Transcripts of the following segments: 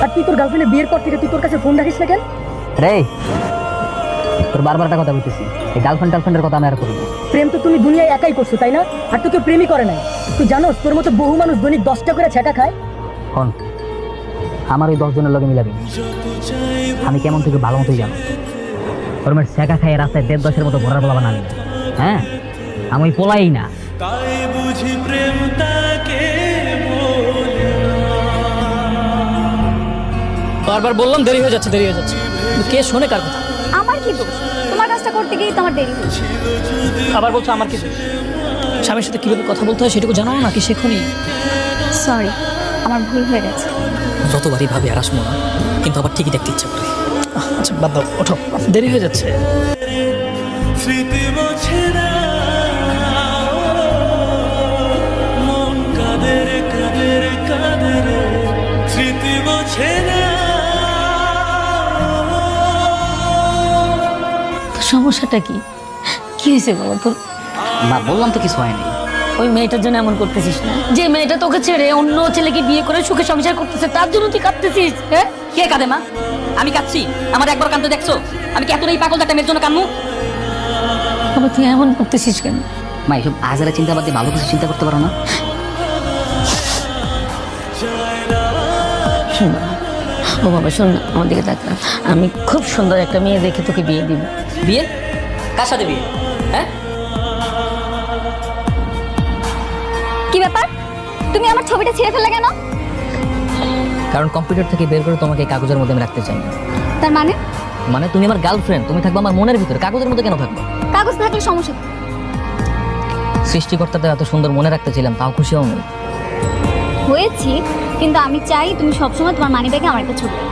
আর তুই তোর গার্লফ্রেন্ডের বিয়ের পর থেকে তুই তোর কাছে ফোন রাখিস না কেন? রে তোর বারবার একটা কথা বলতেছি, এই গার্লফ্রেন্ডের কথা আমি আর করবো। প্রেম তো তুমি দুনিয়ায় একাই করছো, তাই না? আর তো কেউ প্রেমই করে নাই। তুই জানোস তোর মতো বহু মানুষ দৈনিক 10টা করে ছেঁকা খায়। কোন আমার ওই 10 জনের লগে মিলাবি? আমি কেমন থেকে ভালো মতোই জানো। তোর মেয়ের শেখা খাই রাস্তায় 1.5-10-এর মতো ঘোরার বলা বানালি না। হ্যাঁ, আমি ওই পোলাই না। বারবার বললাম দেরি হয়ে যাচ্ছে, দেরি হয়ে যাচ্ছে। কে শোনে কার কথা? আমার কি দোষ? তোমার কাজটা করতে গিয়েই তো আমার দেরি হয়েছে। আবার বলছো আমার কি দোষ? স্বামীর সাথে কিভাবে কথা বলতে হয় সেটুকু জানো না কি শেখনি? সরি, আমার ভুল হয়ে গেছে। যতবারই ভাবি আর আসবো না, কিন্তু আবার ঠিকই দেখতে ইচ্ছা করে। আচ্ছা বাদ দাও, ওঠো, দেরি হয়ে যাচ্ছে। সমস্যাটা কি? কি হয়েছে বাবা তোর? না বললাম তো কিছু হয়নি। ওই মেয়েটার জন্য এমন করতেছিস না? যে মেয়েটা তোকে ছেড়ে অন্য ছেলেকে বিয়ে করে সুখে সংসার করতেছে, তার জন্য তুই কাঁদতেছিস? হ্যাঁ, কে কাঁদে মা? আমি কাঁদছি? আমার একবার কাঁদতে দেখছো? আমি কি এতটাই পাগল একটা মেয়ের জন্য কাঁদমু? বাবা তুই এমন করতেছিস কেন? মা এসব আজেরা চিন্তা বাদ দিয়ে ভালো কিছু চিন্তা করতে পারো না? শোন বাবা, ও বাবা শোন না, আমার দিকে তাকা। আমি খুব সুন্দর একটা মেয়ে দেখে তোকে বিয়ে দিব। বিয়ে? কার সাথে বিয়ে? হ্যাঁ, কি ব্যাপার? তুমি আমার ছবিটা ছিঁড়ে ফেললে কেন? কারণ কম্পিউটার থেকে বের করে তোমাকে এই কাগজের মধ্যে আমি রাখতে চাই না। তার মানে? মানে তুমি আমার গার্লফ্রেন্ড, তুমি থাকবে আমার মনের ভিতরে, কাগজের মধ্যে কেন থাকবে? কাগজ থাকলে সমস্যা কি? সৃষ্টিকর্তাতে এত সুন্দর মনে রাখতে ছিলাম, তাও খুশি হও নেই। হয়েছি, কিন্তু আমি চাই তুমি সবসময় তোমার মানি ব্যাগে আমার একটা ছবি রাখো।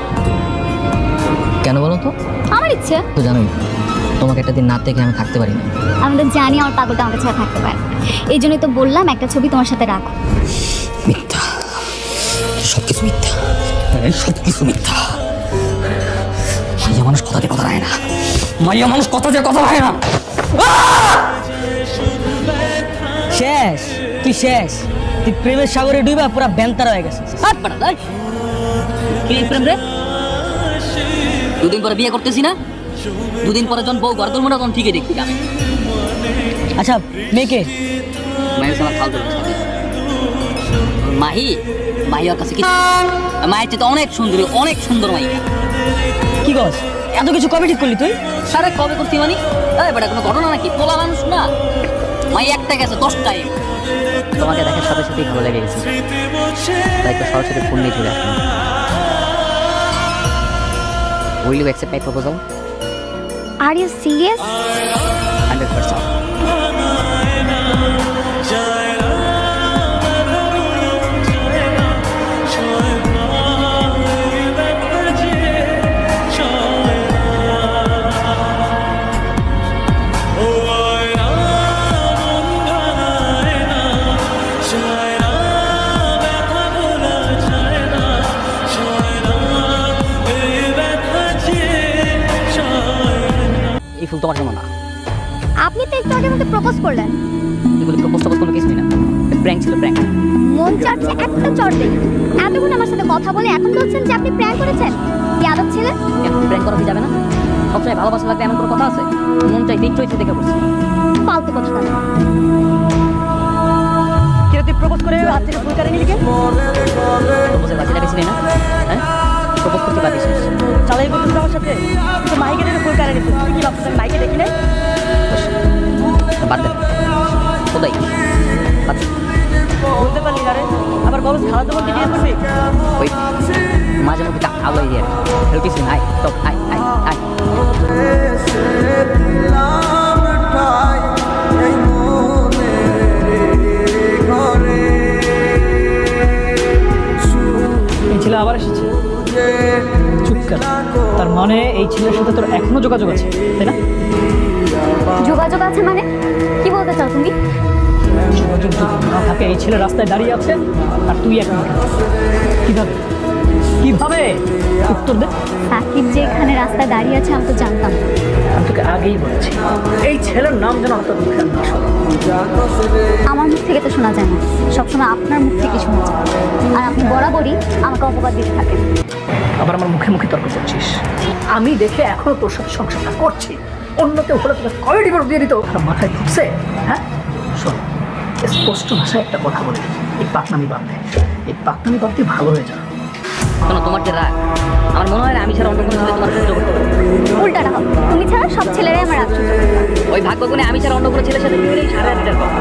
কেন বলো তো? আমার ইচ্ছে। তো জানোই তোমাকে একটা দিন না দেখে আমি থাকতে পারি না। আমি তো জানি আমার পাগলটা আমার ছাড়া থাকতে পারে, এই জন্যই তো বললাম একটা ছবি তোমার সাথে রাখো। মিথ্যা, সবকিছু মিথ্যা, সবকিছু মিথ্যা। মাইয়া মানুষ কথা দিয়ে কথা রায় না, মাইয়া মানুষ কথা দিয়ে কথা রায় না। শেষ, তুই শেষ। তুই প্রেমের সাগরে ডুবা পুরা বেন্তার হয়ে গেছিস। কি প্রেম রে? দুদিন পরে বিয়ে করতেছি না, দুদিন পরে যখন বউ ঘর করবো না তখন ঠিকই দেখবি আমি। আচ্ছা মেয়েকে মাহি, মাহি ওর কাছে কি? মায়ের চেয়ে তো অনেক সুন্দরী, অনেক সুন্দর মাইয়া। কি কস? এত কিছু কবে ঠিক করলি তুই? সারা কবে করছি মানে? বেটা কোনো ঘটনা নাকি? পোলা মানুষ না, মাই একটা গেছে 10টায়। তোমাকে দেখার সাথে সাথেই ভালো লেগে গেছে, তাই তো সরাসরি ফোন নিয়ে চলে আসলাম। Will you accept my proposal? Are you serious? 100%. এই ফুল তোমার জন্য না। আপনি তো একটু আগে আমাকে প্রপোজ করলেন। এগুলো প্রপোজ টপোজ কোনো কিছুই না, প্র্যাঙ্ক ছিল, প্র্যাঙ্ক। মন চাচ্ছে একটা চড় দেই। এতক্ষণ আমার সাথে কথা বলে এখন বলছেন যে আপনি প্র্যাঙ্ক করেছেন। কি আদব ছিলেন? এখন প্র্যাঙ্ক করা কি যাবে না? সবসময় ভালোবাসা লাগবে এমন কোনো কথা আছে? মন চাই দেখতে হয়েছে দেখে বলছি। ফালতু কথা বলেন। কেউ তুই প্রপোজ করে হাত থেকে ফুল কারে নিলি কেন? প্রপোজের বাকি লাগাইছিলি না? হ্যাঁ, প্রপোজ করতে পারিস? চালাই করছিস আমার সাথে? তুই তো মাইকে ডেকে ফুল কারে নিছিস। তুই কি ভাবছিস আমি মাইকে দেখি নাই? বাদ দেন কোথায় বাদ দেন। বলতে পারলি না রে? আবার বলস খালাতো বোনকে বিয়ে করবি? ওই মাঝে মধ্যে আলো দিয়ে হেল কিছু নাই, তো আই আই আই। এই ছেলে আবার এসেছে। চুপ কর। তার মানে এই ছেলের সাথে তোর এখনো যোগাযোগ আছে, তাই না? যোগাযোগ আছে মানে? কি বলতে চাও তুমি? যোগাযোগ যদি না থাকে, এই ছেলে রাস্তায় দাঁড়িয়ে আছে আর তুই এখন কিভাবে কিভাবে উত্তর দে। সাকিব যে এখানে রাস্তায় দাঁড়িয়ে আছে আমি তো জানতাম না। আমি তোকে আগেই বলেছি এই ছেলের নাম যেন তোর মুখে না শোনে। আমার মুখ থেকে তো শোনা যায় না, সবসময় আপনার মুখ থেকে শোনা যায়। আর আপনি বরাবরই আমাকে অপবাদ দিতে থাকেন। আবার আমার মুখে মুখে তর্ক করছিস। আমি দেখে এখনো তোর সাথে সংসারটা করছি, অন্য কেউ হলে তোকে কয় ডিভোর্স দিয়ে দিত। মাথায় ঢুকছে? হ্যাঁ শোন, স্পষ্ট ভাষায় একটা কথা বলি, এই পাকনামি বাদ দে, এই পাকনামি বাদ দিয়ে ভালো হয়ে যা। শোনো, তোমার যে রাগ, আমার মনে হয় না আমি ছাড়া অন্য কোনো ছেলে তোমার সহ্য করতে পারবে। উল্টাটা হবে, তুমি ছাড়া সব ছেলেরাই আমার রাগ সহ্য করতে পারে। ওই ভাগ্যগুণে আমি ছাড়া অন্য কোনো ছেলের সাথে বিয়েই সারা দিতে কথা।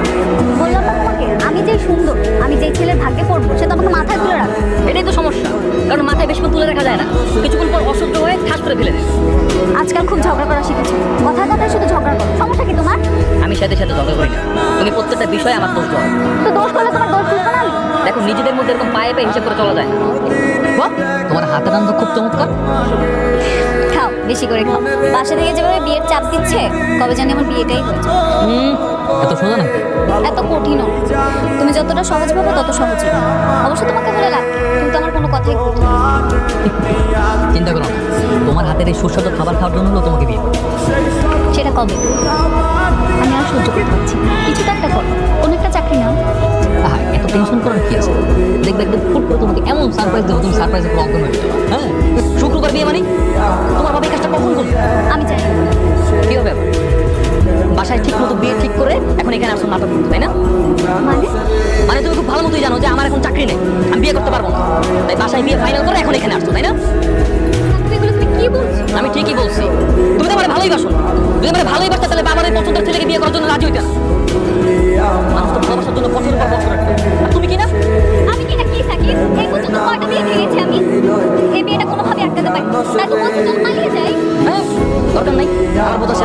বললাম না তোমাকে, আমি যেই সুন্দর, আমি যেই ছেলের ভাগ্যে পড়বো সে তো আমাকে মাথায় তুলে রাখবে। এটাই তো সমস্যা, কারণ মাথায় বেশিক্ষণ তুলে রাখা যায় না, কিছুক্ষণ পর অসহ্য হয়ে ঠাস করে ফেলে দেয়। আজকাল খুব ঝগড়া করা শিখেছো, কথায় কথায় শুধু ঝগড়া করো। সমস্যা কি তোমার? আমি সাথে সাথে ঝগড়া করি না, তুমি প্রত্যেকটা বিষয়ে আমার দোষ দাও। তো দোষ করলে তোমার দোষ বুঝবো না আমি? দেখো, নিজেদের মধ্যে এরকম পায়ে পায়ে হিসাব করে চলা যায় না। বাহ, তোমার হাতের রান্না খুব চমৎকার। খাও, বেশি করে খাও। বাসা থেকে যেভাবে বিয়ের চাপ দিচ্ছে, কবে জানি আমার বিয়েটাই হয়েছে। এত সোজা নাকি? এত কঠিনও। তুমি যতটা সহজ ভাবো তত সহজই। অবশ্য তোমাকে বলে লাভ কি? তুমি তো আমার কোনো কথাই করছো না। চিন্তা করো না, তোমার হাতের এই সুস্বাদু খাবার খাওয়ার জন্য হলো তোমাকে বিয়ে করবো। সেটা কবে? আমি আর সহ্য করতে পারছি না। কিছু তো একটা করো, কোনো একটা চাকরি নাও। আহা, এত টেনশন করার কি আছে? দেখবে একদম ফুট করে তোমাকে এমন সারপ্রাইজ দেবো, তুমি সারপ্রাইজে পুরো অজ্ঞান হয়ে যাবে। হ্যাঁ, শুক্রবার বিয়ে মানে তোমার বাবা এই কাজটা কখন করবে? আমি চাই না। কি হবে আবার? বাসায় ঠিক মতো বিয়ে ঠিক করে এখন এখানে আসো নাটক করতে, তাই না? মানে মানে তুমি খুব ভালো মতোই জানো যে আমার এখন চাকরি নেই, আমি বিয়ে করতে পারবো না, তাই বাসায় বিয়ে ফাইনাল করে এখন এখানে আসছো, তাই না? এগুলো তুমি কি বলছো? আমি ঠিকই বলছি। তুমি তো আমার ভালোই বাসো না। তুমি আমার ভালোই বাসতে, তাহলে বাবার এই পছন্দের ছেলেকে বিয়ে করার জন্য রাজি হইতে না। মানুষ তো ভালোবাসার জন্য বছরের পর বছর রাখবে। আর তুমি কি না? আমি কি না কি থাকি? এই পর্যন্ত কয়টা বিয়ে ভেঙেছি আমি? এই বিয়েটা কোনোভাবে আটকাতে পারি না। তাই তো বলছি চল পালিয়ে যাই। হ্যাঁ, দরকার নাই, আমার বোঝা শেষ।